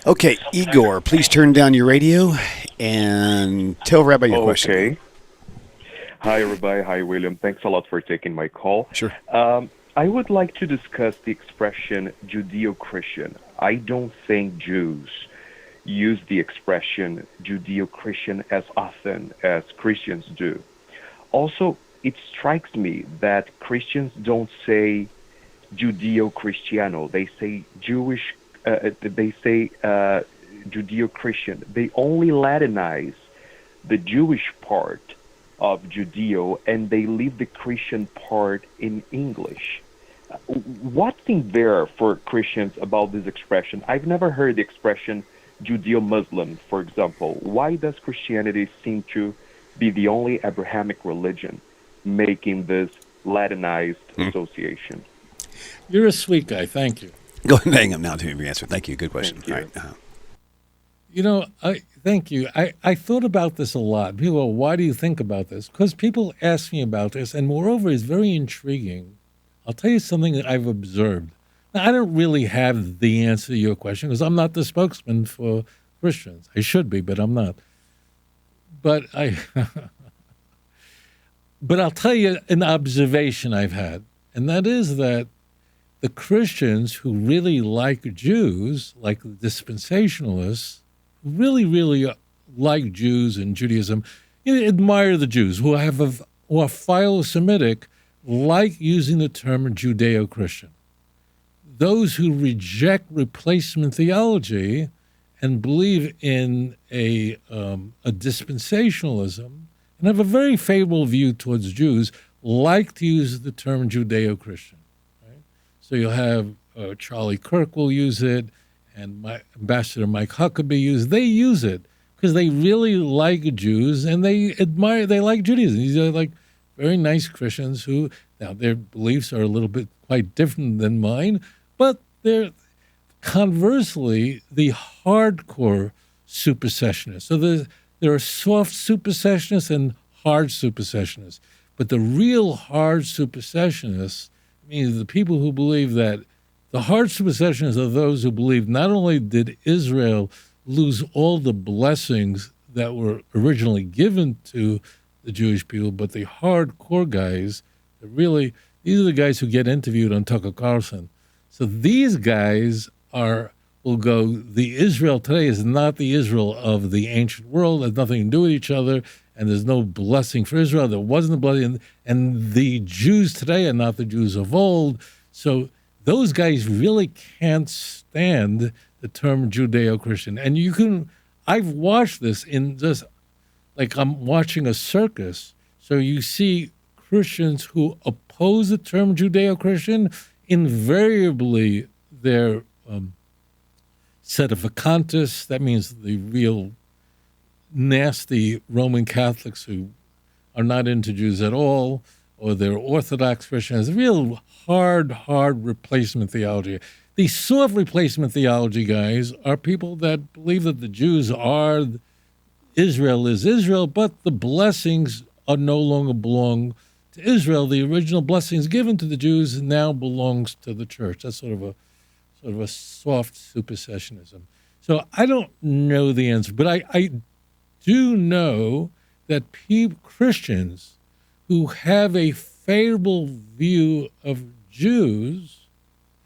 Okay, Igor, please turn down your radio and tell Rabbi your question. Okay. Hi, everybody. Hi, William. Thanks a lot for taking my call. Sure. I would like to discuss the expression Judeo-Christian. I don't think Jews use the expression Judeo-Christian as often as Christians do. Also, it strikes me that Christians don't say Judeo-Christiano. They say Jewish. They say Judeo-Christian. They only Latinize the Jewish part of Judeo, and they leave the Christian part in English. What's in there for Christians about this expression? I've never heard the expression Judeo-Muslim, for example. Why does Christianity seem to be the only Abrahamic religion making this Latinized association? You're a sweet guy. Thank you. Go ahead and hang up now to your answer. Thank you. Good question. Thank you. All right. You know, thank you. I thought about this a lot. People go, why do you think about this? Because people ask me about this, and moreover, it's very intriguing. I'll tell you something that I've observed. Now, I don't really have the answer to your question because I'm not the spokesman for Christians. I should be, but I'm not. But but I'll tell you an observation I've had, and that is that the Christians who really like Jews, like the dispensationalists, who really like Jews and Judaism, admire the Jews who are philo-Semitic, like using the term Judeo-Christian. Those who reject replacement theology and believe in a dispensationalism and have a very favorable view towards Jews like to use the term Judeo-Christian. Right? So you'll have Charlie Kirk will use it, and Ambassador Mike Huckabee they use it because they really like Jews and they like Judaism. These are like very nice Christians who, now their beliefs are a little bit quite different than mine, but they're conversely the hardcore supersessionists. So there are soft supersessionists and hard supersessionists. But the real hard supersessionists, means the people who believe that the hard supersessionists are those who believe not only did Israel lose all the blessings that were originally given to the Jewish people, but the hardcore guys, these are the guys who get interviewed on Tucker Carlson. So these guys will go, the Israel today is not the Israel of the ancient world, has nothing to do with each other, and there's no blessing for Israel. There wasn't a blessing, and the Jews today are not the Jews of old. So those guys really can't stand the term Judeo-Christian. And I've watched this in just like I'm watching a circus. So you see Christians who oppose the term Judeo-Christian, invariably they're sedevacantists. That means the real nasty Roman Catholics who are not into Jews at all, or they're Orthodox Christians, real hard replacement theology. These soft replacement theology guys are people that believe that the Jews are, Israel is Israel, but the blessings are no longer belong to Israel. The original blessings given to the Jews now belongs to the church. That's sort of a soft supersessionism. So I don't know the answer, but I do know that Christians who have a favorable view of Jews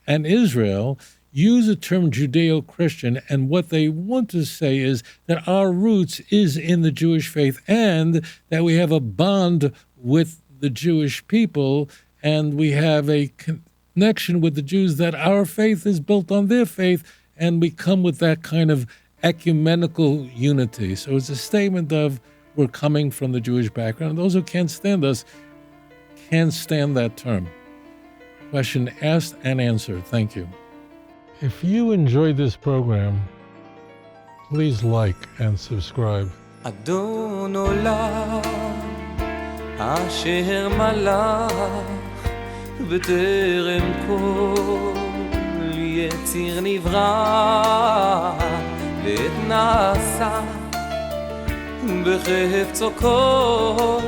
and Israel use the term Judeo-Christian, and what they want to say is that our roots is in the Jewish faith and that we have a bond with the Jewish people and we have a connection with the Jews, that our faith is built on their faith, and we come with that kind of ecumenical unity. So it's a statement of we're coming from the Jewish background. Those who can't stand us can't stand that term. Question asked and answered. Thank you. If you enjoyed this program, please like and subscribe. אדון עולם אשר מלך בטרם כל יציר נברא ואת נעשה בחפצו כל